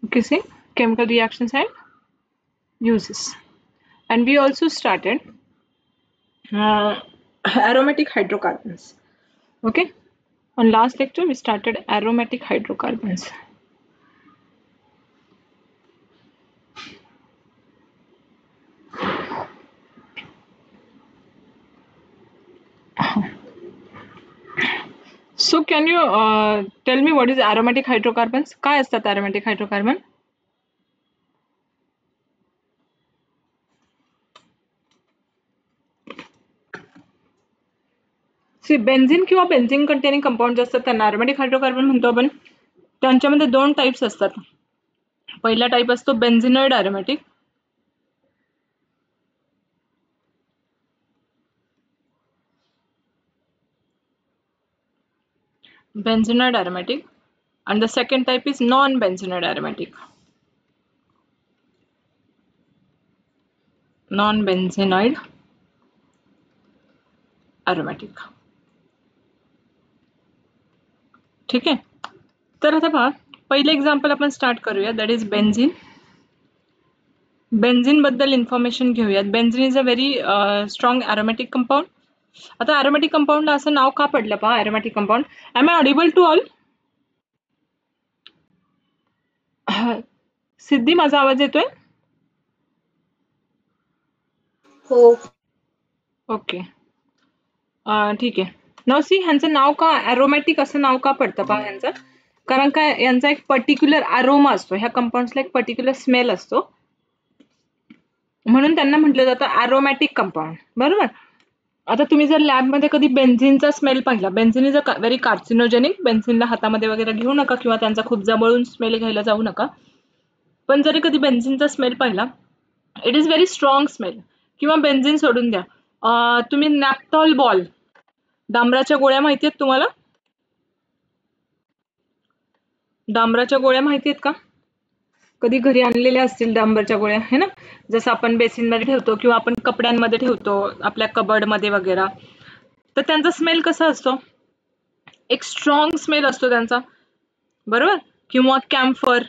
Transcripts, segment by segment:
Okay, see, chemical reactions and uses. And we also started aromatic hydrocarbons. Okay, on last lecture we started aromatic hydrocarbons. So can you tell me what is aromatic hydrocarbons? काय असतात aromatic hydrocarbon? C benzene किंवा benzene containing compound असतात त्यांना aromatic hydrocarbon म्हणतो आपण. त्यांच्यामध्ये दोन types असतात. पहिला टाइप असतो बेन्झिनॉइड aromatic. Benzenoid aromatic, and the second type is non-benzenoid aromatic. Non-benzenoid aromatic. ठीक आहे. तर आता पहा, पहिले एक्झाम्पल आपण स्टार्ट करूया, दॅट इज बेन्झिन. बेन्झिन बद्दल इन्फॉर्मेशन घेऊयात. Benzene is a very strong aromatic compound. आता aromatic कंपाऊंडला असं नाव का पडलं पहा, aromatic compound. Am I audible to all? Siddhi, माझा आवाज येतोय? हो. ओके, ठीक आहे. नाव सी, ह्यांचं नाव का aromatic असं नाव का पडतं पहा ह्यांचं? कारण काय, यांचा एक पर्टिक्युलर अरोमा असतो, ह्या कंपाऊंड्सला एक पर्टिक्युलर स्मेल असतो, म्हणून त्यांना म्हटलं जातं aromatic कंपाऊंड. बरोबर. आता तुम्ही जर लॅबमध्ये कधी बेन्झिनचा स्मेल पाहिला, benzene is a very carcinogenic. बेन्झिनला हातामध्ये वगैरे घेऊ नका किंवा त्यांचा खूप जवळून स्मेल घ्यायला जाऊ नका. पण जरी कधी बेन्झिनचा स्मेल पाहिला, it is very strong smell. किंवा बेन्झिन सोडून द्या, तुम्ही नॅप्थॉल बॉल, डांबराच्या गोळ्या माहिती आहेत तुम्हाला? डांबराच्या गोळ्या माहिती आहेत का? कधी घरी आणलेल्या असतील डांबराच्या गोळ्या, है ना? जसं आपण बेसिनमध्ये ठेवतो किंवा आपण कपड्यांमध्ये ठेवतो आपल्या कबर्डमध्ये वगैरे. तर त्यांचा स्मेल कसा असतो? एक स्ट्रॉंग स्मेल असतो त्यांचा, बरोबर. किंवा कॅम्फर,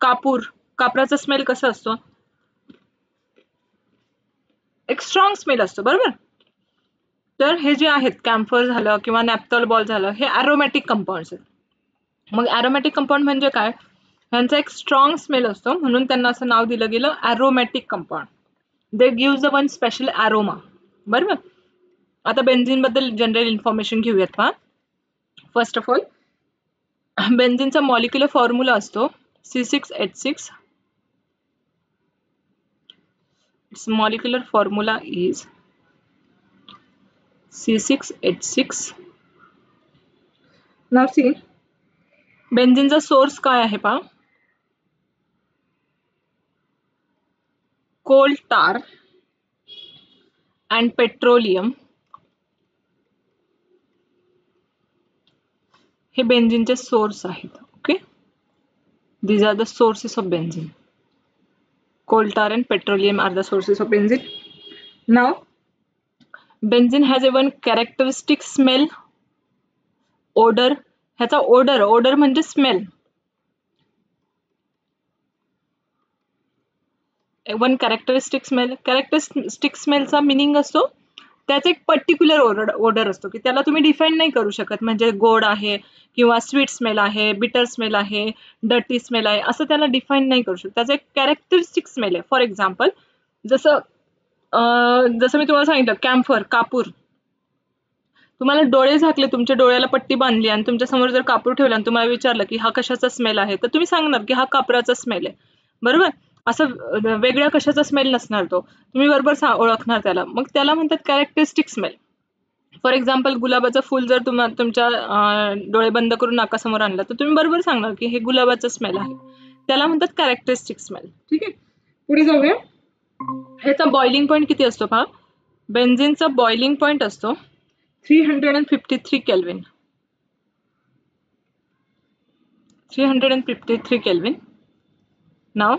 कापूर, कापराचा स्मेल कसा असतो? एक स्ट्रॉंग स्मेल असतो, बरोबर. तर हे जे आहेत, कॅम्फर झालं किंवा नॅप्थॉल बॉल झालं, हे aromatic कंपाऊंड्स आहेत. मग aromatic कंपाऊंड म्हणजे काय? ह्यांचा एक स्ट्रॉंग स्मेल असतो, म्हणून त्यांना असं नाव दिलं गेलं aromatic compound. They gives a one special aroma, बरोबर. आता बेन्झिन बद्दल जनरल इन्फॉर्मेशन घेऊयात पहा. फर्स्ट ऑफ ऑल, बेन्झिनचा मॉलिक्युलर फॉर्म्युला असतो C6H6. Its molecular formula is C6H6. Now see, बेन्झिनचा सोर्स काय आहे पहा? कोल टार अँड पेट्रोलियम हे बेन्झिनचे सोर्स आहेत. Okay, these are the sources of benzene. Coal tar and petroleum are the sources of benzene. Now, benzene has a one characteristic smell, odor. ह्याचा odor म्हणजे smell. One characteristic smell. Characteristic स्मेलचा meaning असतो त्याचा एक particular Oder असतो की त्याला तुम्ही डिफाईन नाही करू शकत, म्हणजे गोड आहे किंवा स्वीट स्मेल आहे, बिटर स्मेल आहे, डर्टी स्मेल आहे, असं त्याला डिफाईन नाही करू शकत. त्याचा एक कॅरेक्टरिस्टिक स्मेल आहे. फॉर एक्झाम्पल, जसं मी तुम्हाला सांगितलं कॅम्फर, कापूर. तुम्हाला डोळे झाकले, तुमच्या डोळ्याला पट्टी बांधली आणि तुमच्या समोर जर कापूर ठेवला आणि तुम्हाला विचारलं की हा कशाचा स्मेल आहे, तर तुम्ही सांगणार की हा कापराचा स्मेल आहे, बरोबर. असं वेगळ्या कशाचा स्मेल नसणार, तो तुम्ही बरोबर ओळखणार त्याला. मग त्याला म्हणतात कॅरेक्टरिस्टिक स्मेल. फॉर एक्झाम्पल, गुलाबाचं फुल जर तुमच्या डोळे बंद करून नाकासमोर आणलं तर तुम्ही बरोबर सांगणार की हे गुलाबाचं स्मेल आहे, त्याला म्हणतात कॅरेक्टरिस्टिक स्मेल. ठीक आहे, पुढे जाऊया. ह्याचा बॉइलिंग पॉईंट किती असतो पहा. बेन्झिनचा बॉइलिंग पॉईंट असतो 353 kelvin. 353 kelvin. Now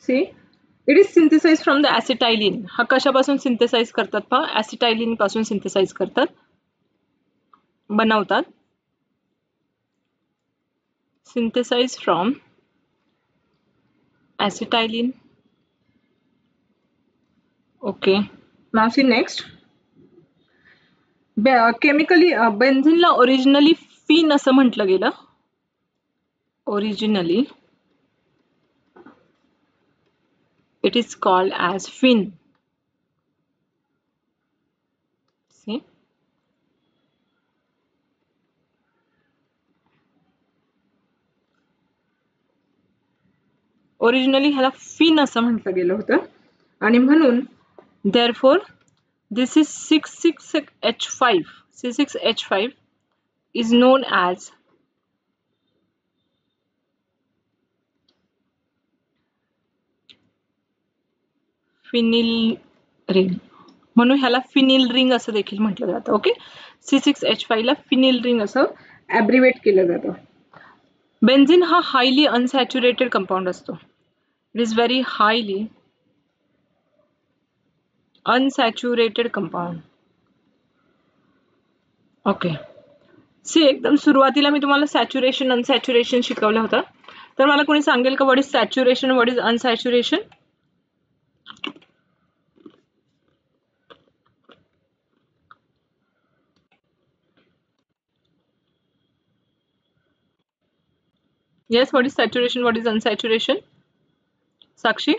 see, it is synthesize from the acetylene. हा कशापासून सिंथेसाइज करतात पहा? ऍसिटायलिन पासून सिंथेसाइज करतात, बनवतात. synthesized from acetylene. Okay, now see next. Chemically बेन्झिनला ओरिजिनली फिन असं म्हटलं गेलं. Originally it is called as fin. See, originally ह्याला फिन असं म्हटलं गेलं होतं आणि म्हणून therefore this is 6,6H5. C6H5 is known as phenyl ring. म्हणून ह्याला फिनिल रिंग असं देखील म्हटलं जातं. ओके, C6H5 ला फिनिल रिंग असं ॲब्रिवेट केलं जातं. बेन्झिन हा हायली अनसॅच्युरेटेड कंपाऊंड असतो. It is very highly unsaturated compound. Okay, see एकदम सुरुवातीला मी तुम्हाला सॅच्युरेशन अनसॅच्युरेशन शिकवलं होतं. तर मला कोणी सांगेल का what is saturation, what is unsaturation? Yes, what is saturation, what is unsaturation? Sakshi?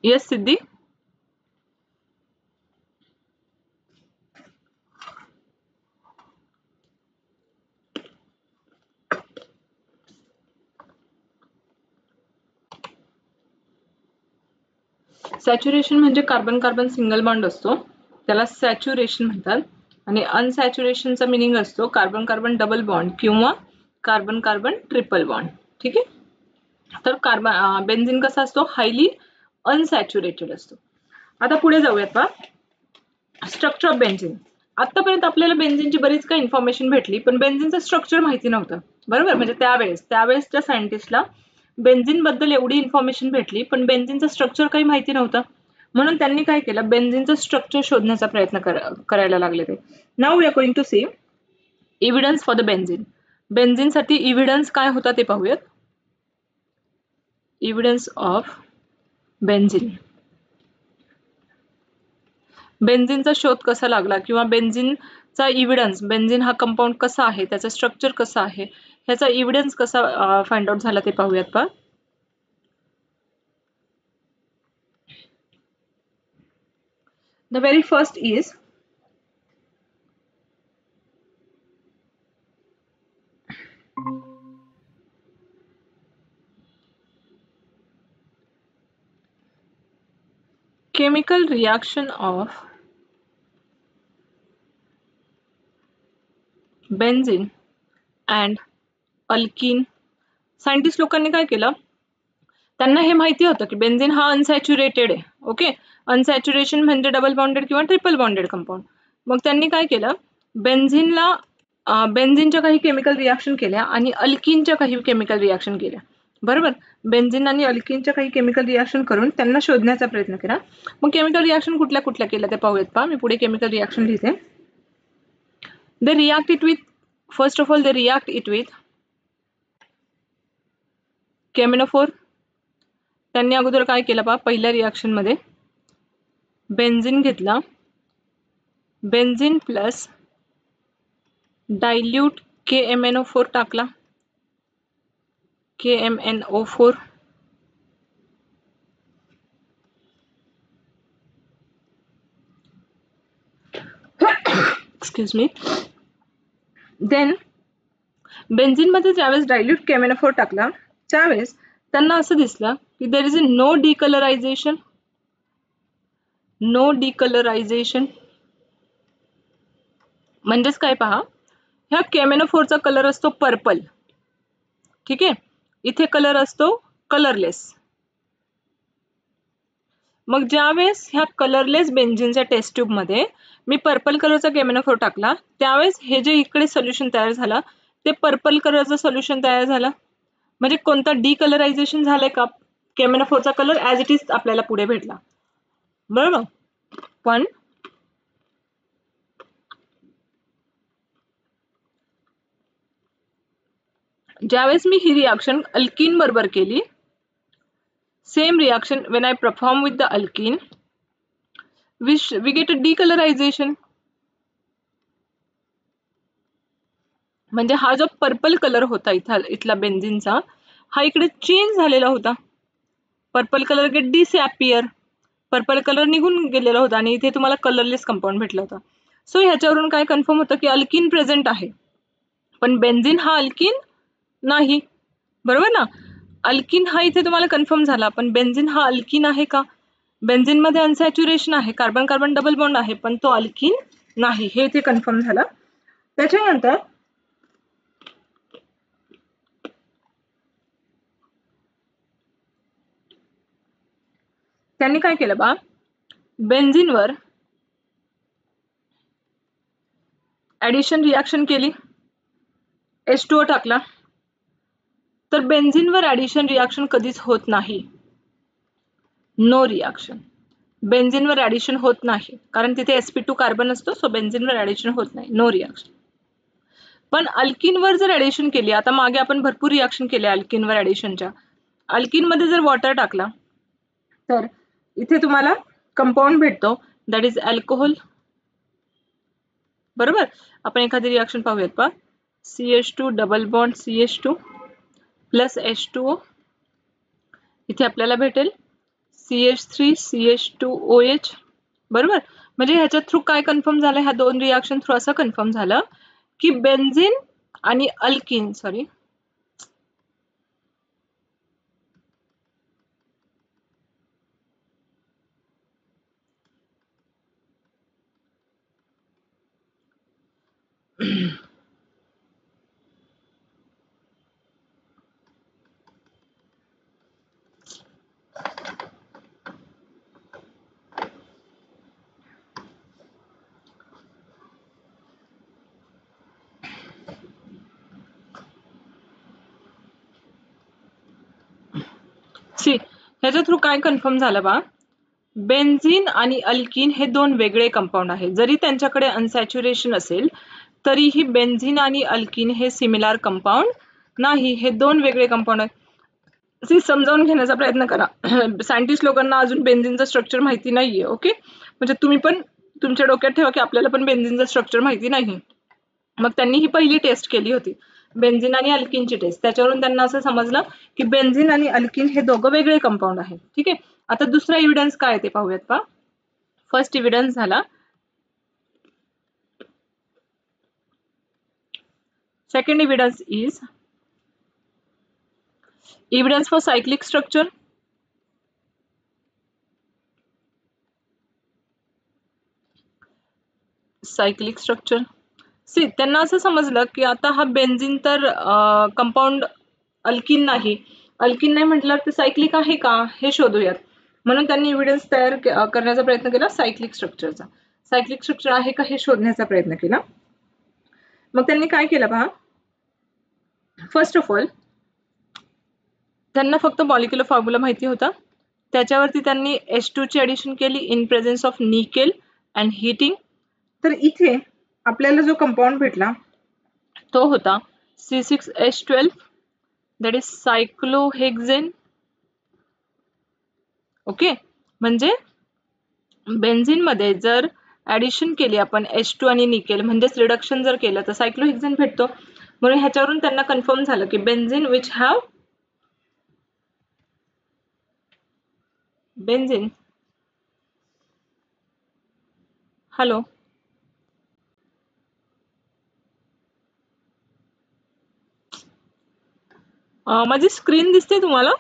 Yes, Siddhi? Saturation म्हणजे कार्बन कार्बन सिंगल बॉन्ड असतो, त्याला सॅच्युरेशन म्हणतात. आणि अनसॅच्युरेशनचा मिनिंग असतो कार्बन कार्बन डबल बॉन्ड किंवा कार्बन कार्बन ट्रिपल बॉन्ड. ठीक आहे, तर कार्बन बेन्झिन कसा असतो, हायली अनसॅच्युरेटेड असतो. आता पुढे जाऊयात पहा, स्ट्रक्चर ऑफ बेन्झिन. आतापर्यंत आपल्याला बेन्झिनची बरीच काही इन्फॉर्मेशन भेटली, पण बेन्झिनचं स्ट्रक्चर माहिती नव्हतं. बरोबर, म्हणजे त्यावेळेसच्या सायंटिस्टला बेन्झिन बद्दल एवढी इन्फॉर्मेशन भेटली, पण बेन्झिनचं स्ट्रक्चर काही माहिती नव्हतं. म्हणून त्यांनी काय केलं, बेन्झिनचं स्ट्रक्चर शोधण्याचा प्रयत्न करायला लागले ते. Now we are going to see evidence for the benzene. बेन्झिनसाठी एव्हिडन्स काय होता ते पाहूयात. Evidence of benzene. बेन्झिनचा शोध कसा लागला किंवा बेन्झिनचा एव्हिडन्स, बेन्झिन हा कंपाऊंड कसा आहे, त्याचं स्ट्रक्चर कसं आहे, ह्याचा एव्हिडन्स कसा फाइंड आउट झाला ते पाहूयात पहा. The very first is chemical reaction of benzene and alkene. Scientist लोकांनी काय केलं, त्यांना हे माहिती होतं की बेन्झिन हा अनसॅच्युरेटेड आहे. ओके, अनसॅच्युरेशन म्हणजे डबल बॉन्डेड किंवा ट्रिपल बॉन्डेड कंपाऊंड. मग त्यांनी काय केलं, बेन्झिनच्या काही केमिकल रिॲक्शन केल्या आणि अल्किनच्या काही केमिकल रिॲक्शन केल्या. बरोबर, बेन्झिन आणि अल्किनच्या काही केमिकल रिॲक्शन करून त्यांना शोधण्याचा प्रयत्न केला. मग केमिकल रिॲक्शन कुठल्या कुठल्या केल्या ते पाहूयात पहा. मी पुढे केमिकल रिॲक्शन लिहिते. They react it with, first of all they react it with केमेनोफोर. त्यांनी अगोदर काय केलं पहा, पहिल्या रिॲक्शन मध्ये बेन्झिन घेतला, बेन्झिन प्लस डायल्यूट KMnO4 टाकला, KMnO4. Excuse me. Then benzene मध्ये ज्यावेळेस डायल्यूट KMnO4 टाकला त्यावेळेस त्यांना असं दिसलं की देर इज नो डिकलरायझेशन. नो डिकलरायझेशन म्हणजेच काय पहा, ह्या KMnO4चा कलर असतो पर्पल. ठीक आहे, इथे कलर असतो कलरलेस. मग ज्यावेळेस ह्या कलरलेस बेन्झिनच्या टेस्ट ट्यूब मध्ये मी पर्पल कलरचा KMnO4 टाकला त्यावेळेस हे जे इकडे सोल्युशन तयार झालं ते पर्पल कलरचं सोल्युशन तयार झालं. म्हणजे कोणता डिकलरायझेशन झालंय का, KMnO4चा कलर ॲज इट इज आपल्याला पुढे भेटला. बरोबर, पण ज्यावेळेस मी ही रिॲक्शन अल्कीन बरोबर केली, same reaction when I perform with the alkyne, we get a decolorization. म्हणजे हा जो पर्पल कलर होता इथला बेन्झिनचा, हा इकडे चेंज झालेला होता. Purple colour get disappear, purple colour निघून गेलेला होता आणि इथे तुम्हाला कलरलेस कंपाऊंड भेटला होता. सो ह्याच्यावरून काय कन्फर्म होतं की अल्कीन प्रेझेंट आहे, पण बेन्झिन हा अल्कीन नाही. बरोबर ना? अल्कीन हा इथे तुम्हाला कन्फर्म झाला, पण बेन्झिन हा अल्कीन आहे का? बेन्झिन मध्ये अनसॅच्युरेशन आहे, कार्बन कार्बन डबल बॉन्ड आहे, पण तो अल्कीन नाही, हे इथे कन्फर्म झालं. त्याच्यानंतर त्यांनी काय केलं बा, बेन्झिनवर ऍडिशन रिॲक्शन केली, H2O टाकला. तर बेन्झिनवर ऍडिशन रिॲक्शन कधीच होत नाही, नो रिॲक्शन. बेन्झिनवर ऍडिशन होत नाही कारण तिथे sp2 कार्बन असतो, सो बेन्झिनवर ऍडिशन होत नाही, नो रिॲक्शन. पण अल्कीनवर जर ऍडिशन केली, आता मागे आपण भरपूर रिॲक्शन केले अल्कीनवर ऍडिशनच्या, अल्कीन मध्ये जर वॉटर टाकला तर इथे तुम्हाला कंपाऊंड भेटतो, दॅट इज अल्कोहोल. बरोबर? आपण एखादी रिॲक्शन पाहूयात पहा, CH2 double bond CH2 plus H2O, इथे आपल्याला भेटेल CH3 CH2OH. बरोबर? म्हणजे ह्याच्या थ्रू काय कन्फर्म झालं, ह्या दोन रिॲक्शन थ्रू असं कन्फर्म झालं की बेन्झिन आणि अल्कीन, सॉरी ह्याच्या थ्रू काय कन्फर्म झालं बा, बेन्झिन आणि अल्कीन हे दोन वेगळे कंपाऊंड आहेत. जरी त्यांच्याकडे अनसॅच्युरेशन असेल तरीही बेन्झिन आणि अल्कीन हे सिमिलर कंपाऊंड नाही, हे दोन वेगळे कंपाऊंड आहेत. समजावून घेण्याचा प्रयत्न करा. सायंटिस्ट लोकांना अजून बेन्झिनचं स्ट्रक्चर माहिती नाहीये. ओके, म्हणजे तुम्ही पण तुमच्या डोक्यात ठेवा की आपल्याला पण बेन्झिनचं स्ट्रक्चर माहिती नाही. मग त्यांनी ही पहिली टेस्ट केली होती, बेन्झिन आणि अल्कीनची टेस्ट. त्याच्यावरून त्यांना असं समजलं की बेन्झिन आणि अल्कीन हे दोघं वेगळे कंपाऊंड आहेत. ठीक आहे, आता दुसरा एव्हिडन्स काय ते पाहूयात पहा. फर्स्ट एव्हिडन्स झाला, second evidence is evidence for cyclic structure. Cyclic structure त्यांना असं समजलं की आता हा बेन्झिन तर कंपाऊंड अल्कीन नाही, अल्कीन नाही म्हटल्यावर ते सायक्लिक आहे का हे शोधूयात. म्हणून त्यांनी एव्हिडन्स तयार करण्याचा प्रयत्न केला सायक्लिक स्ट्रक्चरचा. सायक्लिक स्ट्रक्चर आहे का हे शोधण्याचा प्रयत्न केला. मग त्यांनी काय केलं पहा, फर्स्ट ऑफ ऑल त्यांना फक्त मॉलिक्युलर फॉर्म्युला माहिती होता, त्याच्यावरती त्यांनी H2 ची ऍडिशन केली in presence of nickel and heating. तर इथे आपल्याला जो कंपाऊंड भेटला तो होता C6H12, दॅट इज सायक्लोहेक्झेन. ओके, म्हणजे बेन्झिन मध्ये जर ऍडिशन केली आपण H2 आणि निकेल, म्हणजेच रिडक्शन जर केलं तर सायक्लोहेक्झेन भेटतो. म्हणून ह्याच्यावरून त्यांना कन्फर्म झालं की benzene which have benzene, hello, माझी स्क्रीन दिसते तुम्हाला?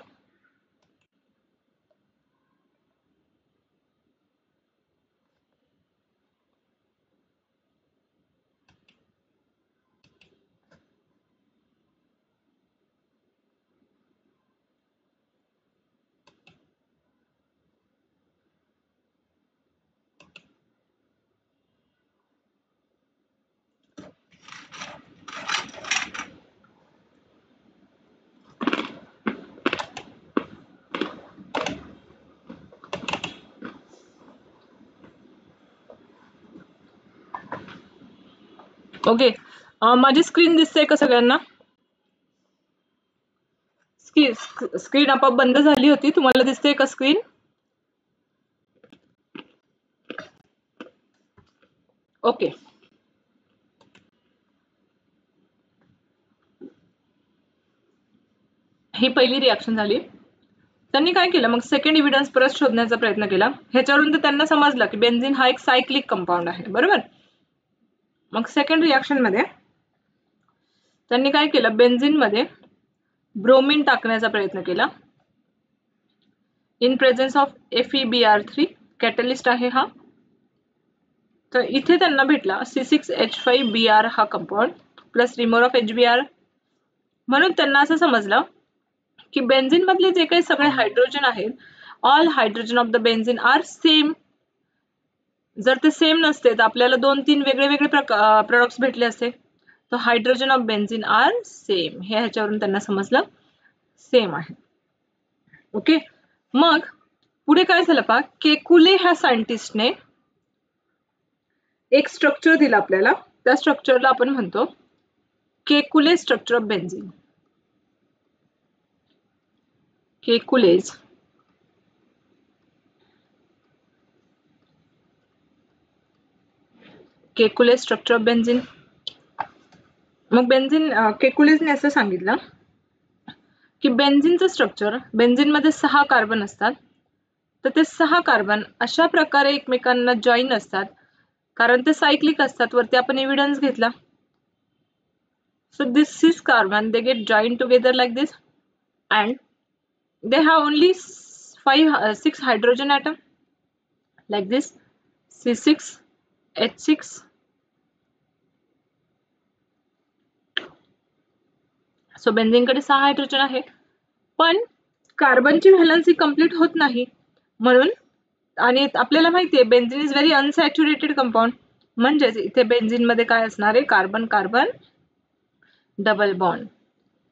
ओके, माझी स्क्रीन दिसते का सगळ्यांना? स्क्रीन आपोआप बंद झाली होती, तुम्हाला दिसते का स्क्रीन? ओके, ही पहिली रिॲक्शन झाली. त्यांनी काय केलं मग सेकंड एव्हिडन्स परत शोधण्याचा प्रयत्न केला. ह्याच्यावरून तर त्यांना समजलं की बेन्झीन हा एक सायक्लिक कंपाऊंड आहे, बरोबर. मग सेकंड रिॲक्शन मध्ये त्यांनी काय केलं, बेन्झीन मध्ये ब्रोमीन टाकण्याचा प्रयत्न केला in presence of FeBr3, catalyst आहे हा. तर इथे त्यांना भेटला C6H5Br हा compound plus remover of HBr. म्हणून त्यांना असं समजलं की बेन्झीन मधले जे काही सगळे हायड्रोजन आहेत, all hydrogen of the benzene are same. जर ते सेम नसते तर आपल्याला 2-3 वेगळे वेगळे प्रोडक्ट्स भेटले असते. तर hydrogen of benzene are same, हे ह्याच्यावरून त्यांना समजलं सेम आहे. ओके, मग पुढे काय झालं पहा, केकुले ह्या सायंटिस्टने एक स्ट्रक्चर दिलं आपल्याला. त्या स्ट्रक्चरला आपण म्हणतो Kekule structure of benzene. Kekule's Kekule structure of benzene. मग बेन्झीन केकुलेजने असं सांगितलं की बेन्झीनचं स्ट्रक्चर, बेन्झीन मध्ये 6 कार्बन असतात. तर ते 6 कार्बन अशा प्रकारे एकमेकांना जॉईन असतात कारण ते सायक्लिक असतात. वरती आपण एव्हिडन्स घेतला. So this 6 carbon they get joined together like this and they have only 6 hydrogen atom like this C6H6. So benzene कडे 6 हायड्रोजन आहे, पण कार्बनची व्हॅलन्सी कंप्लीट होत नाही. म्हणून आणि आपल्याला माहिती आहे benzene is very unsaturated compound. म्हणजेच इथे बेन्झीन मध्ये काय असणार आहे, कार्बन कार्बन डबल बॉन्ड.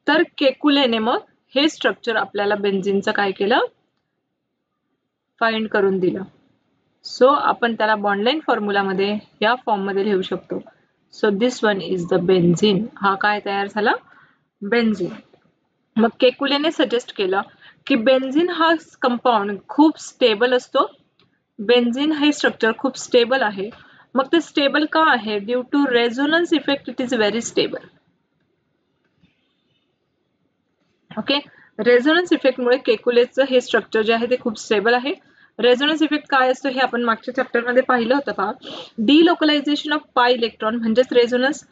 तर केकुलेने मग हे स्ट्रक्चर आपल्याला बेन्झीनचं काय केलं, फाइंड करून दिलं. सो आपण त्याला बॉन्डलाईन फॉर्म्युला मध्ये या फॉर्म मध्ये लिहू शकतो. So this one is the benzene. हा काय तयार झाला, बेन्झीन. मग केकुलेने सजेस्ट केलं की बेन्झीन हा कंपाऊंड खूप स्टेबल असतो. बेन्झीन हे स्ट्रक्चर खूप स्टेबल आहे. मग ते स्टेबल का आहे, due to resonance effect it is very stable. Okay, resonance effect मुळे केकुलेजचं हे स्ट्रक्चर जे आहे ते खूप स्टेबल आहे. रेझोनन्स इफेक्ट काय असतो हे आपण मागच्या चॅप्टर मध्ये पाहिलं होतं पहा, डिलोकलायझेशन ऑफ पाय इलेक्ट्रॉन म्हणजेच रेझोनन्स.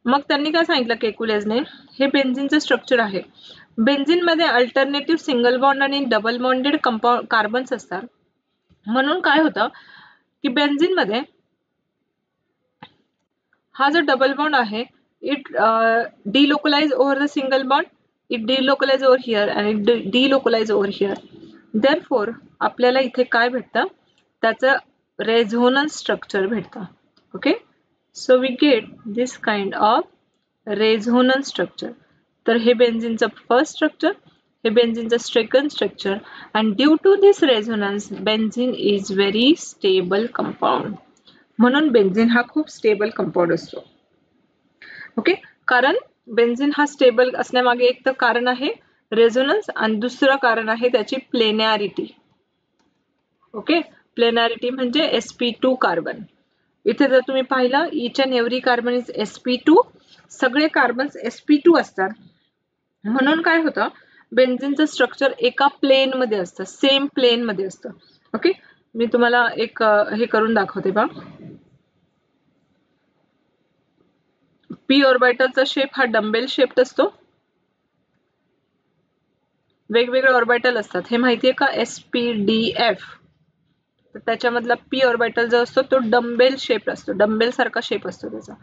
मग त्यांनी काय सांगितलं केकुलेजने, हे बेन्झीनचं स्ट्रक्चर आहे. बेन्झीन मध्ये अल्टरनेटिव्ह सिंगल बॉन्ड आणि डबल बॉन्डेड कंपाऊंड कार्बन्स असतात. म्हणून काय होतं की बेन्झीन मध्ये हा जो डबल बॉन्ड आहे it delocalize over the single bond, it delocalize over here आणि डिलोकलाइज ओव्हर हिअर. देअरफॉर आपल्याला इथे काय भेटतं, त्याचं रेझोनन्स स्ट्रक्चर भेटतं. Okay, so we get this kind of resonance structure. तर हे बेन्झीनचं फर्स्ट स्ट्रक्चर, हे बेन्झीनचं second structure. And due to this resonance benzene is very stable compound. म्हणून बेन्झीन हा खूप स्टेबल कंपाऊंड असतो. ओके, कारण बेन्झीन हा स्टेबल असण्यामागे एक तर कारण आहे रेझोनन्स आणि दुसरं कारण आहे त्याची प्लेनॅरिटी. ओके, प्लेनॅरिटी म्हणजे sp2 कार्बन. इथे जर तुम्ही पाहिलं इच and every carbon is sp2, सगळे कार्बन्स sp2 असतात. म्हणून काय होतं, बेन्झीनचं स्ट्रक्चर एका प्लेन मध्ये असतं, सेम प्लेन मध्ये असतं. ओके, मी तुम्हाला एक हे करून दाखवते बा. पी ऑर्बिटलचा शेप हा डंबेल शेप्ड असतो. वेगवेगळे ऑर्बिटल असतात, हे माहितीये का, SPDF. तर त्याच्यामधला पी ऑर्बिटल जो असतो तो डंबेल शेप असतो, डंबेल सारखा शेप असतो त्याचा.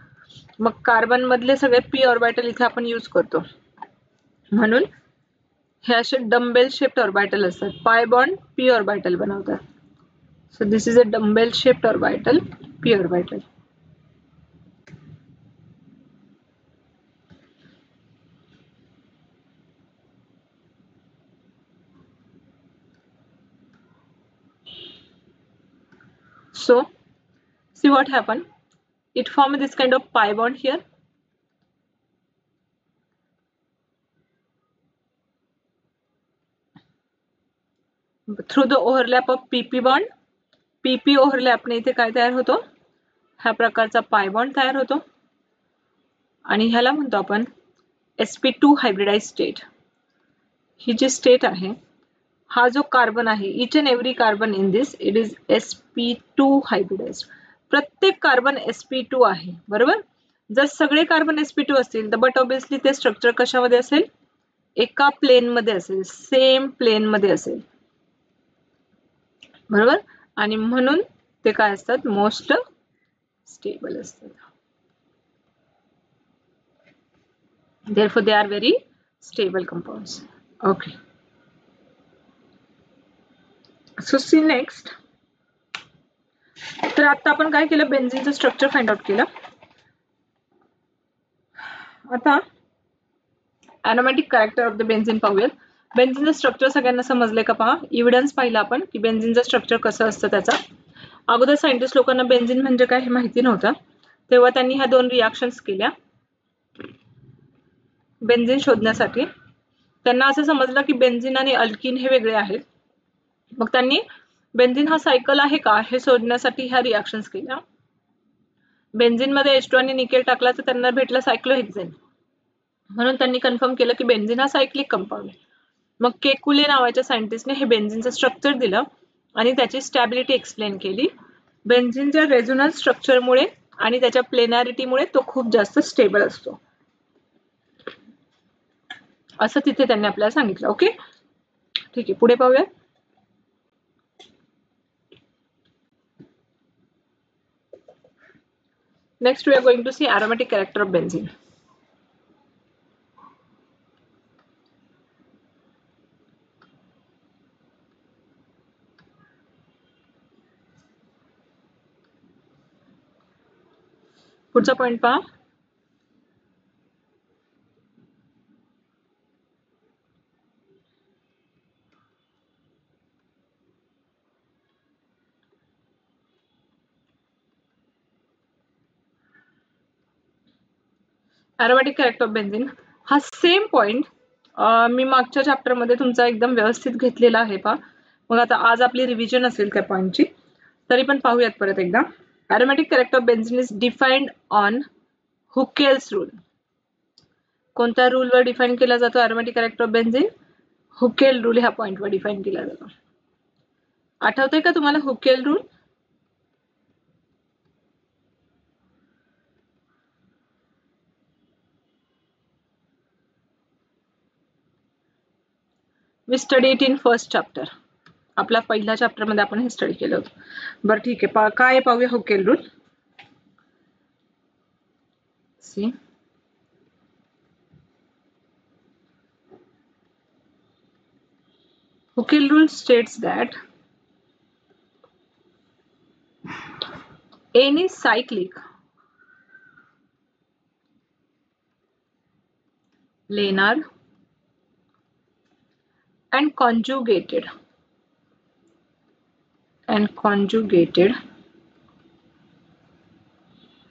मग कार्बन मधले सगळे पी ऑर्बिटल इथे आपण यूज करतो. म्हणून हे असे डंबेल शेप्ड ऑर्बिटल असतात. पाय बॉन्ड पी ऑर्बिटल बनवतात. So this is a dumbbell shaped orbital, P orbital. So see what happened. It forms this kind of pi bond here. Through the overlap of pp bond, pp overlap ने इथे काय तयार होतो, ह्या प्रकारचा pi bond तयार होतो आणि ह्याला म्हणतो आपण sp2 हायब्रिडाइज स्टेट. ही जी स्टेट आहे, हा जो कार्बन आहे, इच and every carbon in this it is sp2 hybridise. प्रत्येक कार्बन sp2 आहे, बरोबर. जर सगळे कार्बन sp2 असतील तर बट ऑब्वियसली ते स्ट्रक्चर कशामध्ये असेल, एका प्लेन मध्ये असेल, सेम प्लेन मध्ये असेल, बरोबर. आणि म्हणून ते काय असतात, मोस्ट स्टेबल असतात. Therefore they are very stable compounds. Okay, so see next. तर आता आपण काय केलं, बेन्झीनचं स्ट्रक्चर फाइंड आउट केलं. आता aromatic character of the benzene पाहूयात. बेन्झीनचं स्ट्रक्चर सगळ्यांना समजले का पहा. एव्हिडन्स पाहिला आपण की बेन्झीनचं स्ट्रक्चर कसं असतं त्याचा. अगोदर सायंटिस्ट लोकांना बेन्झीन म्हणजे काय हे माहिती नव्हतं, तेव्हा त्यांनी ह्या दोन रिॲक्शन्स केल्या बेन्झीन शोधण्यासाठी. त्यांना असं समजलं की बेन्झीन आणि अल्किन हे वेगळे आहेत. मग त्यांनी बेन्झीन हा सायकल आहे का हे शोधण्यासाठी ह्या रिॲक्शन्स केल्या. बेन्झीन मध्ये H2 आणि निकेल टाकला तर त्यांना भेटलं सायक्लोहेक्झेन. म्हणून त्यांनी कन्फर्म केलं की बेन्झीन हा सायक्लिक कंपाऊंड आहे. मग केकुले नावाच्या सायंटिस्टने हे बेन्झीनचं स्ट्रक्चर दिलं आणि त्याची स्टॅबिलिटी एक्सप्लेन केली. बेन्झीनच्या रेझोनन्स स्ट्रक्चरमुळे आणि त्याच्या प्लेनॅरिटीमुळे तो खूप जास्त स्टेबल असतो, असं तिथे त्यांनी आपल्याला सांगितलं. ओके, ठीक आहे, पुढे पाहूया. Next we are going to see aromatic character of benzene. पुढचा पॉइंट पहा. aromatic character of benzene हा सेम पॉइंट मी मागच्या चॅप्टर मध्ये तुमचा एकदम व्यवस्थित घेतलेला आहे पहा. मग आता आज आपली रिव्हिजन असेल त्या पॉइंटची, तरी पण पाहूयात परत एकदा. aromatic character of benzene is defined on Huckel's rule. कोणत्या रूल वर डिफाइन केला जातो aromatic character of benzene? हुकेल rule ह्या पॉइंट वर डिफाइन केला जातो. आठवतंय का तुम्हाला हुकेल rule? We studied in first chapter. आपला पहिल्या चॅप्टर मध्ये आपण हे स्टडी केलं होतं. बरं ठीक आहे, काय पाहूया Huckel rule. See Huckel rule states that any cyclic planar and conjugated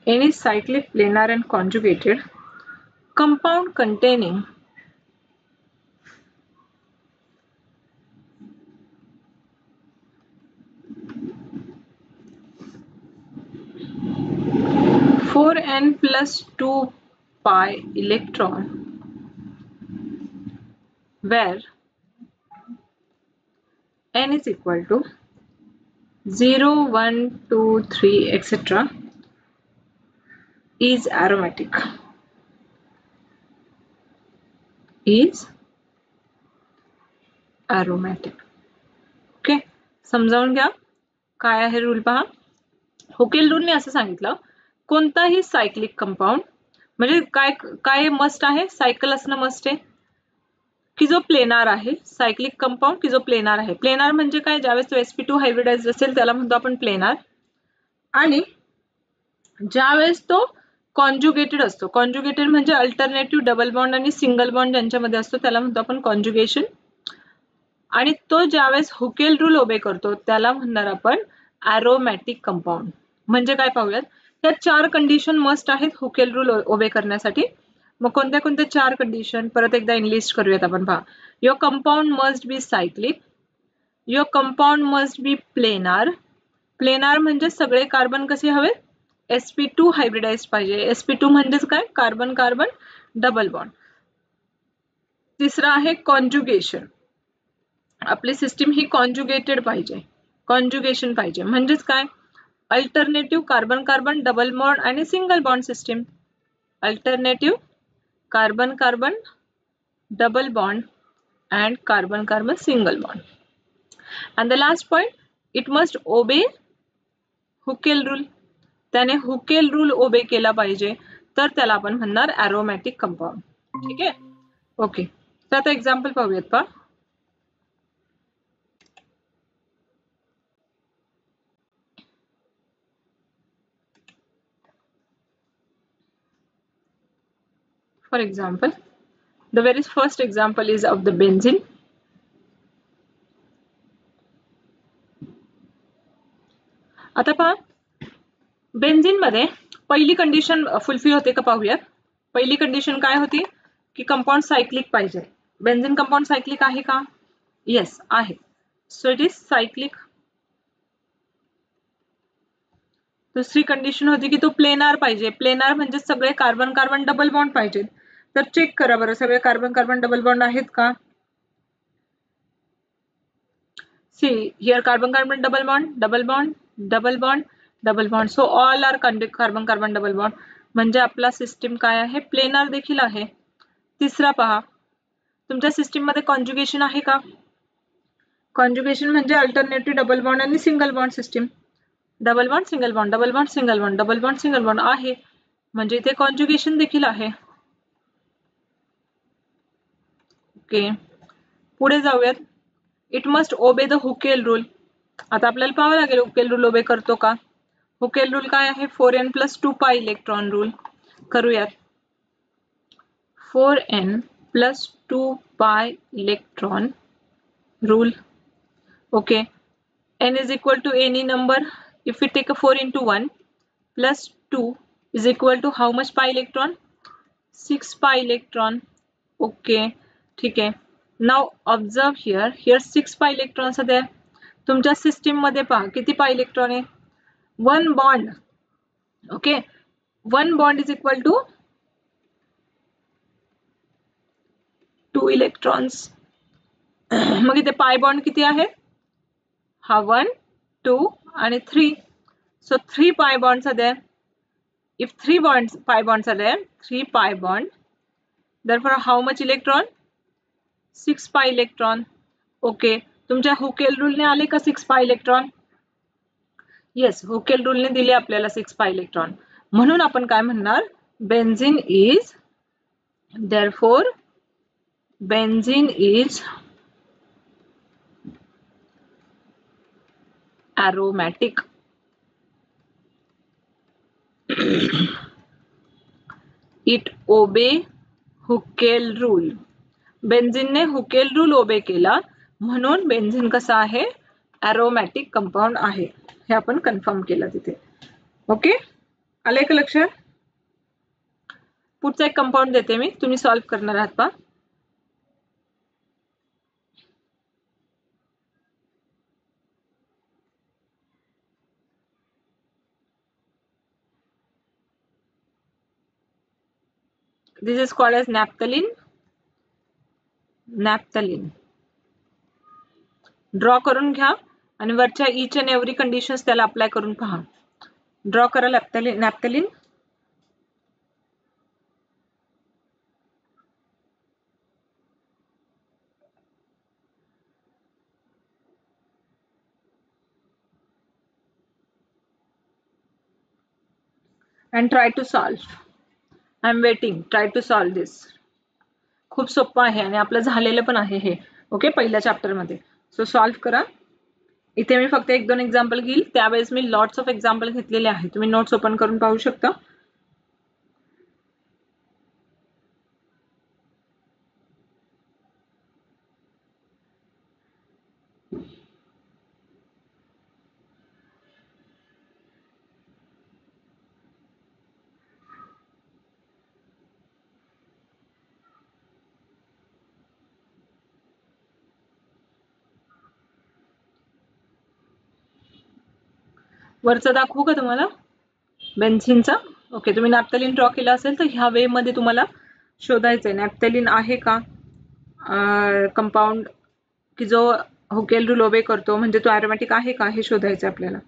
any cyclic planar and conjugated compound containing four n plus 2 pi electron where n is equal to 0, 1, 2, 3 etc. is aromatic. Okay, समजावून घ्या काय आहे rule पहा. हुकेल रूलने असं सांगितलं, कोणताही cyclic compound म्हणजे काय काय मस्ट आहे, सायकल असणं मस्ट आहे की जो प्लेनार आहे. सायक्लिक कंपाऊंड की जो प्लेनार आहे. प्लेनार म्हणजे काय, ज्यावेळेस तो sp2 हायब्रिडाइज्ड असेल त्याला म्हणतो आपण प्लेनार. आणि ज्यावेळेस तो कॉन्जुगेटेड असतो, कॉन्जुगेटेड म्हणजे अल्टरनेटिव्ह डबल बॉन्ड आणि सिंगल बॉन्ड ज्यांच्यामध्ये असतो त्याला म्हणतो आपण कॉन्जुगेशन. आणि तो ज्यावेळेस हुकेल रूल ओबे करतो त्याला म्हणणार आपण अरोमॅटिक कंपाऊंड. म्हणजे काय पाहूयात, त्या 4 कंडिशन मस्ट आहेत हुकेल रूल ओबे करण्यासाठी. मग कोणत्या कोणत्या 4 कंडिशन परत एकदा इनलिस्ट करूयात आपण. पहा, your compound must be cyclic, your compound must be planar. Planar म्हणजे सगळे कार्बन कसे हवेत, sp2 हायब्रिडाइज पाहिजे. sp2 म्हणजेच काय, कार्बन कार्बन डबल बॉन्ड. तिसरा आहे कॉन्जुगेशन, आपली सिस्टीम ही कॉन्जुगेटेड पाहिजे, कॉन्जुगेशन पाहिजे म्हणजेच काय, alternative carbon carbon double bond आणि single bond system. Alternative carbon carbon double bond and carbon carbon single bond. And the last point, it must obey Huckel rule. त्याने हुकेल rule obey केला पाहिजे तर त्याला आपण म्हणणार अरोमॅटिक कंपाऊंड. ठीक आहे, ओके. तर आता एक्झाम्पल पाहूयात. पहा, for example, the very first example is of the benzene. आता पहा, बेन्झीन मध्ये पहिली कंडिशन फुलफिल होते का पाहूयात. पहिली कंडिशन काय होती की कंपाऊंड सायक्लिक पाहिजे. बेन्झीन कंपाऊंड सायक्लिक आहे का, येस आहे. So it is cyclic. दुसरी कंडिशन होती की तो प्लेनार पाहिजे. प्लेनार म्हणजे सगळे कार्बन कार्बन डबल बॉन्ड पाहिजेत. तर चेक करा बरं, सगळे कार्बन कार्बन डबल बॉन्ड आहेत का. See here carbon carbon double bond double bond double bond double bond. So all are carbon carbon double bond, म्हणजे आपला सिस्टीम काय आहे, प्लेनार देखील आहे. तिसरा पहा, तुमच्या सिस्टीम मध्ये कॉन्जुगेशन आहे का. कॉन्जुगेशन म्हणजे अल्टरनेटिव्ह डबल बॉन्ड आणि single bond system. Double bond single bond double bond single bond double bond single bond आहे, म्हणजे इथे कॉन्जुगेशन देखील आहे. ओके, पुढे जाऊयात. It must obey the हुकेल rule. आता आपल्याला पाहावं लागेल हुकेल रूल ओबे करतो का. हुकेल रूल काय आहे, 4n+2π इलेक्ट्रॉन रूल. करूयात. 4n+2π electron rule. Okay, n is equal to any number. If we take a 4 into 1 plus 2 is equal to how much pi electron, 6 pi electron. Okay, ठीक आहे. Now observe here 6 pi electrons are there. तुमच्या system मध्ये पहा किती pi electron आहे, 1 bond. Okay, 1 bond is equal to 2 electrons. मग इथे pi bond किती आहे, हा 1 2 आणि 3. So 3 pi bonds are there. If 3 pi bonds are there, 3 pi bond. Therefore, how much electron? 6 pi electron. Okay. तुमच्या हुकेल रूलने आले का 6 pi electron? Yes, हुकेल रूलने दिले आपल्याला 6 pi electron. म्हणून आपण काय म्हणणार, benzene is, therefore benzene is aromatic. It obey Huckel rule. बेन्झीनने हुकेल रूल ओबे केला म्हणून बेन्झीन कसा आहे, अरोमॅटिक कंपाऊंड आहे. हे आपण कन्फर्म केलं तिथे. ओके, आले का लक्षात. पुढचा एक कंपाऊंड देते मी, तुम्ही सॉल्व्ह करणार आहात. पहा, this is called as naphthalene. Naphthalene draw करून घ्या आणि वरच्या इच अँड एव्हरी कंडिशन्स त्याला अप्लाय करून पहा. ड्रॉ करा नॅप्थलीन. and try to solve. I am waiting. Try to solve this. खूप सोपं आहे आणि आपलं झालेलं पण आहे हे. ओके, पहिल्या चॅप्टर मध्ये. सो सॉल्व्ह करा. इथे मी फक्त 1-2 एक्झाम्पल घेईल, त्यावेळेस मी लॉट्स ऑफ एक्झाम्पल घेतलेले आहे. तुम्ही नोट्स ओपन करून पाहू शकता. वरचा दाखवू का तुम्हाला बेन्झीनचा? ओके, तुम्ही नॅप्थॅलिन ड्रॉ केला असेल तर ह्या वे मध्ये तुम्हाला शोधायचंय नॅप्थॅलिन आहे का कंपाऊंड की जो हुकेल रूल ओबे करतो, म्हणजे तो ॲरोमॅटिक आहे का हे शोधायचं आपल्याला.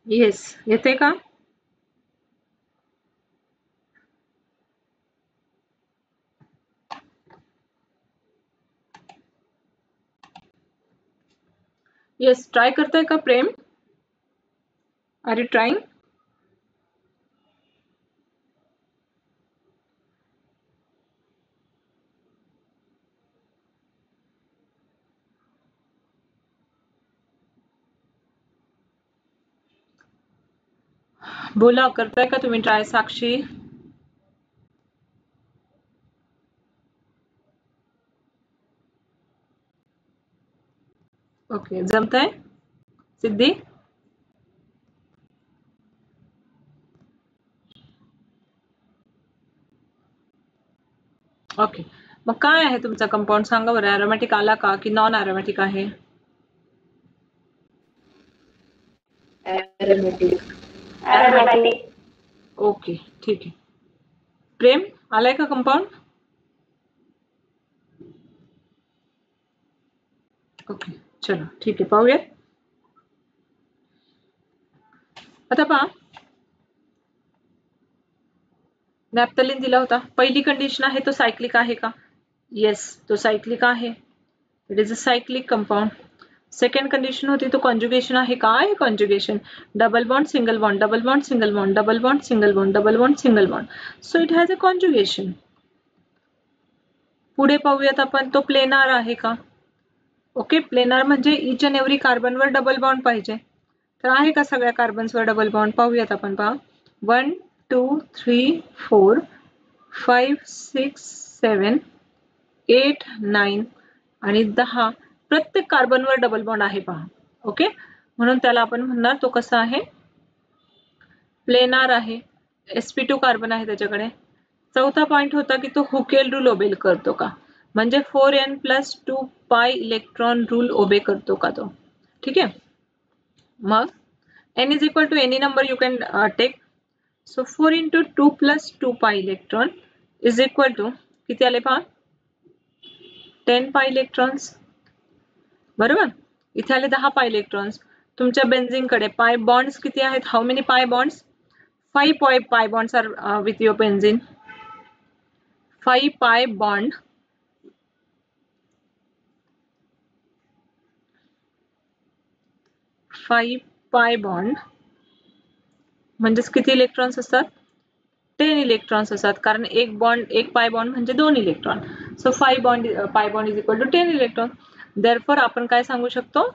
येस, येते का? येस, ट्राय करताय का प्रेम? R you trying? बोला, करताय का तुम्ही ट्राय साक्षी? ओके, जमतंय सिद्धी? ओके, मग काय आहे तुमचा कंपाऊंड सांगा बरं. ॲरोमॅटिक आला का की नॉन ॲरोमॅटिक आहे? ॲरोमॅटिक. ओके, ठीक आहे. प्रेम, आलाय का कंपाऊंड? ओके, चलो ठीक आहे, पाहूया. आता पहा, नॅप्थॅलिन दिला होता. पहिली कंडिशन आहे तो सायक्लिक आहे का? येस, तो सायक्लिक आहे. It is a cyclic compound. Second condition होती तो कॉन्जुगेशन आहे का? आहे conjugation. Double bond single bond, double bond single bond, double bond single bond, double bond single bond. So it has a conjugation. पुढे पाहूयात आपण, तो प्लेनार आहे का? ओके, प्लेनार म्हणजे इच अँड एव्हरी कार्बनवर डबल बॉन्ड पाहिजे. तर आहे का सगळ्या कार्बन्सवर डबल बॉन्ड? पाहूयात आपण. पहा, 1 2 3 4 5 6 7 8 9 आणि 10 प्रत्येक कार्बनवर डबल बॉन्ड आहे पहा. ओके, म्हणून त्याला आपण म्हणणार तो कसा आहे? प्लेनार आहे. sp2 कार्बन आहे त्याच्याकडे. चौथा पॉइंट होता की तो हुकेल रूल ओबे करतो का, म्हणजे 4n+2 इलेक्ट्रॉन रूल ओबे करतो का तो. ठीक आहे, मग n is equal to any number you can take. So 4 into 2+2 electron is equal to किती आले पहा? 10 इलेक्ट्रॉन्स. बरोबर, इथे आले 10 इलेक्ट्रॉन्स. तुमच्या बेन्झीनकडे पाय बॉन्ड्स किती आहेत? हाऊ मेनी पाय bonds? 5 pi bonds are with your benzene. 5 pi bond. 5 pi bond म्हणजेच किती इलेक्ट्रॉन्स असतात? 10 इलेक्ट्रॉन्स असतात, कारण एक पाय बॉन्ड म्हणजे 2 electron. So 5 pi bond is equal to 10 electron. Therefore आपण काय सांगू शकतो?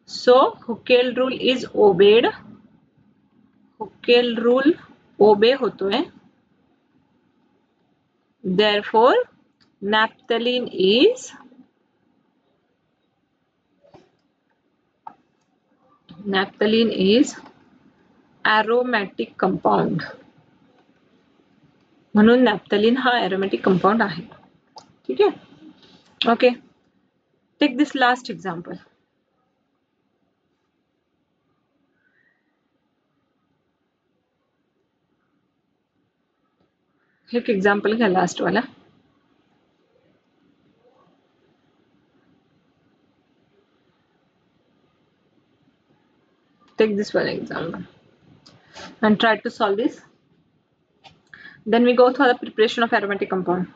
So Huckel rule is obeyed. Huckel rule obey होतोय. Therefore, naphthalene is aromatic compound. म्हणून नॅप्थॅलिन हा aromatic compound आहे. ठीक आहे, ओके. टेक दिस लास्ट एक्झाम्पल. एक एक्झाम्पल घ्या लास्ट वाला. Take this one example and try to solve this. Then we go through the preparation of aromatic compound.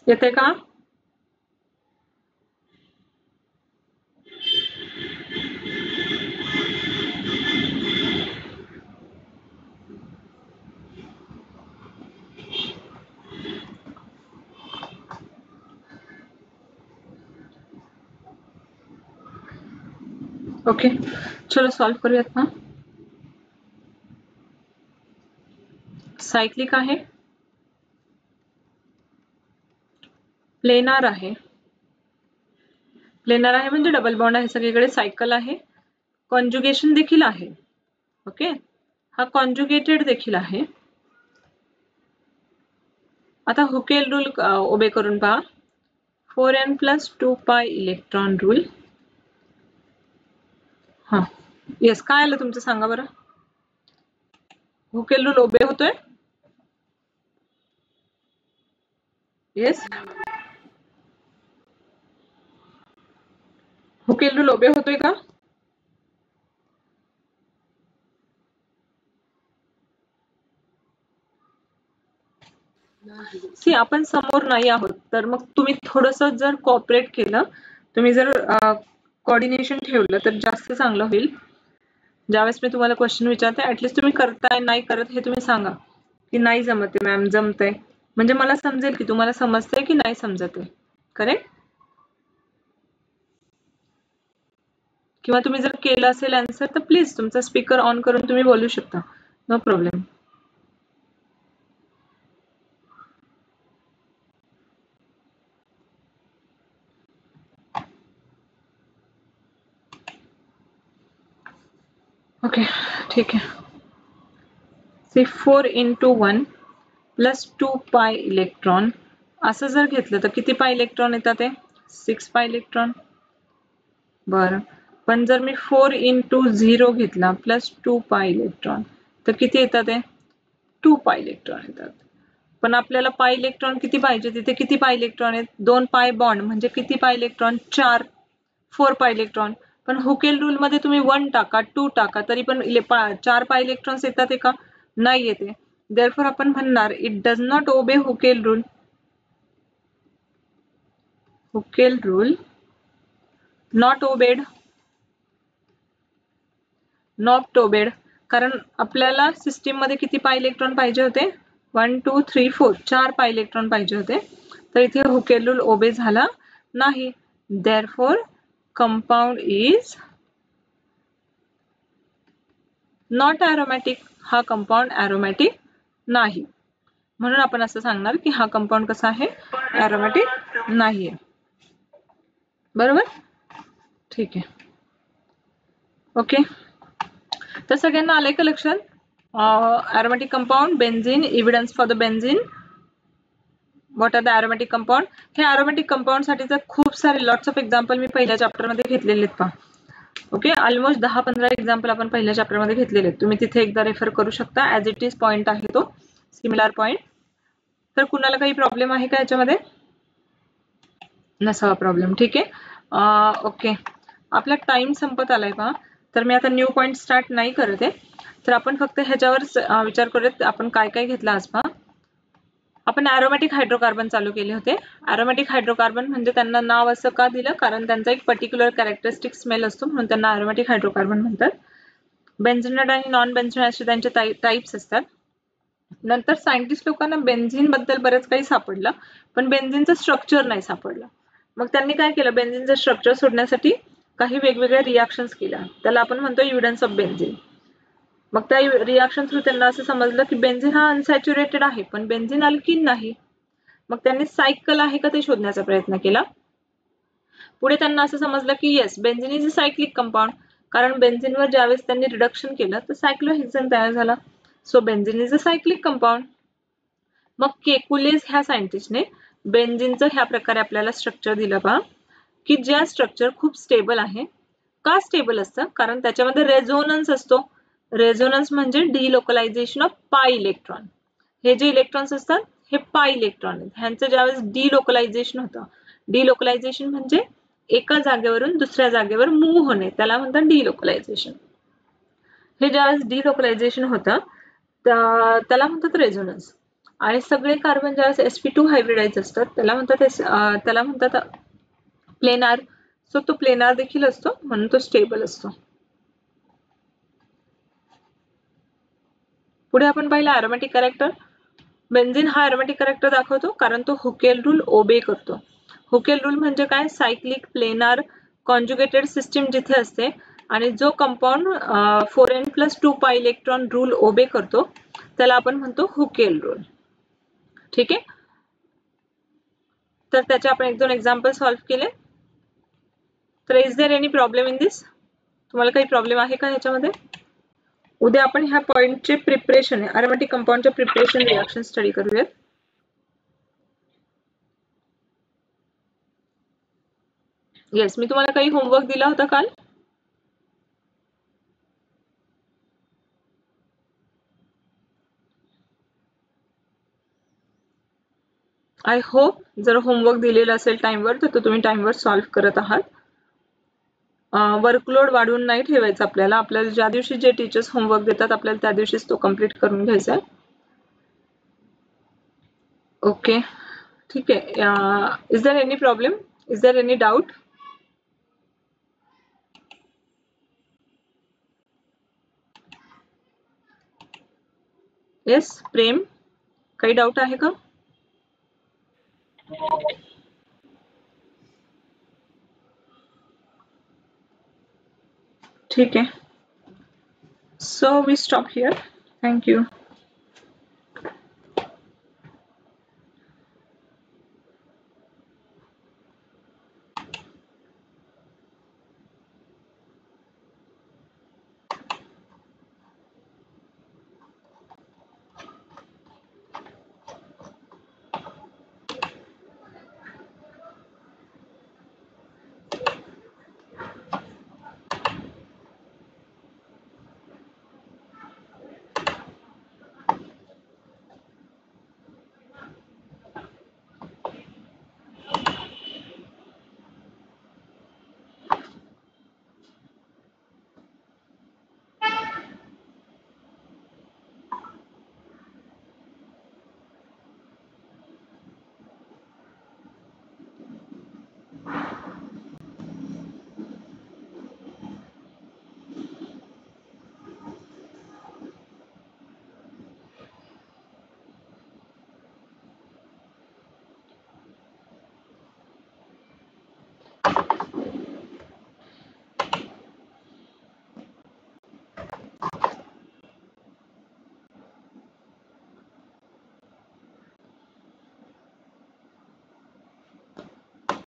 येते का? ओके, चलो सॉल्व करूयात ना. सायक्लिक आहे, प्लेनार आहे. प्लेनार आहे म्हणजे डबल बॉन्ड आहे सगळीकडे, सायकल आहे, कॉन्जुगेशन देखील आहे. ओके, हा कॉन्जुगेटेड देखील आहे. आता हुकेल रूल उभे करून पहा. 4n + 2π electron rule. हा येस, काय आलं तुमचं सांगा बरं. हुकेल रूल उभे होतोय. येस, हुकेल रूल उभे होतोय का? सी, आपण समोर नाही आहोत, तर मग तुम्ही थोडंसं जर कोऑपरेट केलं, तुम्ही जर कोऑर्डिनेशन ठेवलं तर जास्त चांगलं होईल. ज्यावेळेस मी तुम्हाला क्वेश्चन विचारते, ऍटलीस्ट तुम्ही करताय नाही करत हे तुम्ही सांगा की नाही जमते मॅम, जमतंय, म्हणजे मला समजेल की तुम्हाला समजतंय की नाही समजत आहे. करेक्ट? किंवा तुम्ही जर केलं असेल आन्सर तर प्लीज तुमचा स्पीकर ऑन करून तुम्ही बोलू शकता, नो प्रॉब्लेम. ओके, ठीक आहे. सी 4 × 1 + 2π इलेक्ट्रॉन असं जर घेतलं तर किती पाय इलेक्ट्रॉन येतात? ते 6π इलेक्ट्रॉन. बरं, पण जर मी 4 × 0 घेतला + 2π इलेक्ट्रॉन तर किती येतात? ते 2π इलेक्ट्रॉन येतात. पण आपल्याला पाय इलेक्ट्रॉन किती पाहिजे? तिथे किती पाय इलेक्ट्रॉन आहेत? 2 पाय बॉन्ड म्हणजे किती पाय इलेक्ट्रॉन? 4. 4 पाय इलेक्ट्रॉन. पण हुकेल रूल मध्ये तुम्ही 1 टाका, 2 टाका, तरी पण 4 पाय इलेक्ट्रॉन्स येतात का? नाही येते. देअरफॉर आपण म्हणणार it does not obey Huckel rule. Huckel rule not obeyed. Not obeyed, कारण आपल्याला सिस्टीम मध्ये किती पाय इलेक्ट्रॉन पाहिजे होते? 1 2 3 4, 4 पाय इलेक्ट्रॉन पाहिजे होते. तर इथे हुकेल रूल ओबे झाला नाही. Therefore compound is not aromatic. हा कंपाऊंड ॲरोमॅटिक नाही. म्हणून आपण असं सांगणार की हा कंपाऊंड कसा आहे? ॲरोमॅटिक नाहीये. बरोबर? ठीक आहे. ओके, तर सगळ्यांना आलंय का लक्षात? aromatic compound, benzene, evidence for the benzene. What are the aromatic compound? हे aromatic compound साठीचे खूप सारे लॉट्स ऑफ एक्झाम्पल मी पहिल्या चॅप्टर मध्ये घेतलेले आहेत पहा. ओके, ऑलमोस्ट 10-15 एक्झाम्पल आपण पहिल्या चॅप्टर मध्ये घेतलेले आहेत. तुम्ही तिथे एकदा रेफर करू शकता. ऍज इट इज पॉइंट आहे तो, सिमिलर पॉइंट. तर कुणाला काही प्रॉब्लेम आहे का याच्यामध्ये? नसावा प्रॉब्लेम. ठीक आहे. ओके, आपला टाइम संपत आलाय पहा. तर मी आता न्यू पॉइंट स्टार्ट नाही करत आहे. तर आपण फक्त ह्याच्यावर विचार करूयात आपण काय काय घेतलं आज पहा. आपण ॲरोमॅटिक हायड्रोकार्बन चालू केले होते. ॲरोमॅटिक हायड्रोकार्बन म्हणजे त्यांना नाव असं का दिलं? कारण त्यांचा एक पर्टिक्युलर कॅरेक्टरिस्टिक स्मेल असतो, म्हणून त्यांना ॲरोमॅटिक हायड्रोकार्बन म्हणतात. बेन्झेनाइड आणि नॉन बेन्झेनाइड असे त्यांचे टाइप्स असतात. नंतर सायंटिस्ट लोकांना बेन्झीन बद्दल बरेच काही सापडलं, पण बेन्झीनचं स्ट्रक्चर नाही सापडलं. मग त्यांनी काय केलं? बेन्झीनचं स्ट्रक्चर शोधण्यासाठी काही वेगवेगळ्या रिॲक्शन्स केल्या. त्याला आपण म्हणतो एव्हिडन्स ऑफ बेन्झीन. मग त्या रिॲक्शन थ्रू त्यांना असं समजलं की बेन्झीन हा अनसॅच्युरेटेड आहे, पण बेन्झीन अल्किन नाही. मग त्यांनी सायकल आहे का ते शोधण्याचा प्रयत्न केला. पुढे त्यांना असं समजलं की yes, benzene is a cyclic compound, कारण बेन्झीनवर ज्यावेळेस त्यांनी रिडक्शन केलं तर सायक्लोहेक्झेन तयार झाला. So benzene is a cyclic compound. मग केकुलेज ह्या सायंटिस्टने बेन्झीनचं ह्या प्रकारे आपल्याला स्ट्रक्चर दिलं पहा, की ज्या स्ट्रक्चर खूप स्टेबल आहे. का स्टेबल असतं? कारण त्याच्यामध्ये रेझोनन्स असतो. रेझोनन्स म्हणजे डिलोकलायझेशन ऑफ पाय इलेक्ट्रॉन. हे जे इलेक्ट्रॉन्स असतात हे पाय इलेक्ट्रॉन आहेत. ह्यांचं ज्यावेळेस डिलोकलायझेशन होतं, डिलोकलायझेशन म्हणजे एका जागेवरून दुसऱ्या जागेवर मूव्ह होणे, त्याला म्हणतात डिलोकलायझेशन. हे ज्यावेळेस डिलोकलायझेशन होतं त्याला म्हणतात रेझोनन्स. आणि सगळे कार्बन ज्यावेळेस sp2 हायब्रिडाइज असतात त्याला म्हणतात प्लेनार. सो तो प्लेनार देखील असतो म्हणून तो स्टेबल असतो. पुढे आपण पाहिलं अरोमॅटिक कॅरेक्टर. बेन्झीन हा अरोमॅटिक कॅरेक्टर दाखवतो कारण तो हुकेल रूल ओबे करतो. हुकेल रूल म्हणजे काय? सायक्लिक प्लेनार कॉन्जुगेटेड सिस्टीम जिथे असते आणि जो कंपाऊंड 4n+2 इलेक्ट्रॉन रूल ओबे करतो त्याला आपण म्हणतो हुकेल रूल. ठीक आहे. तर त्याचे आपण 1-2 एक्झाम्पल सॉल्व्ह केले. तर is there any problem in this? तुम्हाला काही प्रॉब्लेम आहे का ह्याच्यामध्ये? उद्या आपण ह्या पॉइंटचे प्रिपरेशन अरोमॅटिक कंपाऊंडचे प्रिपरेशन रिएक्शन स्टडी करूयात. येस, मी तुम्हाला काही होमवर्क दिला होता काल. आय होप जर होमवर्क दिलेला असेल टाइमवर तर तो तुम्ही टाइमवर सॉल्व्ह करत आहात. वर्कलोड वाढवून नाही ठेवायचा आपल्याला. आपल्याला ज्या दिवशी जे टीचर्स होमवर्क देतात आपल्याला त्या दिवशीच तो कम्प्लीट करून घ्यायचा आहे. ओके, ठीक आहे. Is there any problem? Is there any doubt? Yes Prem, काही डाऊट आहे का? ठीक आहे. So we stop here. Thank you.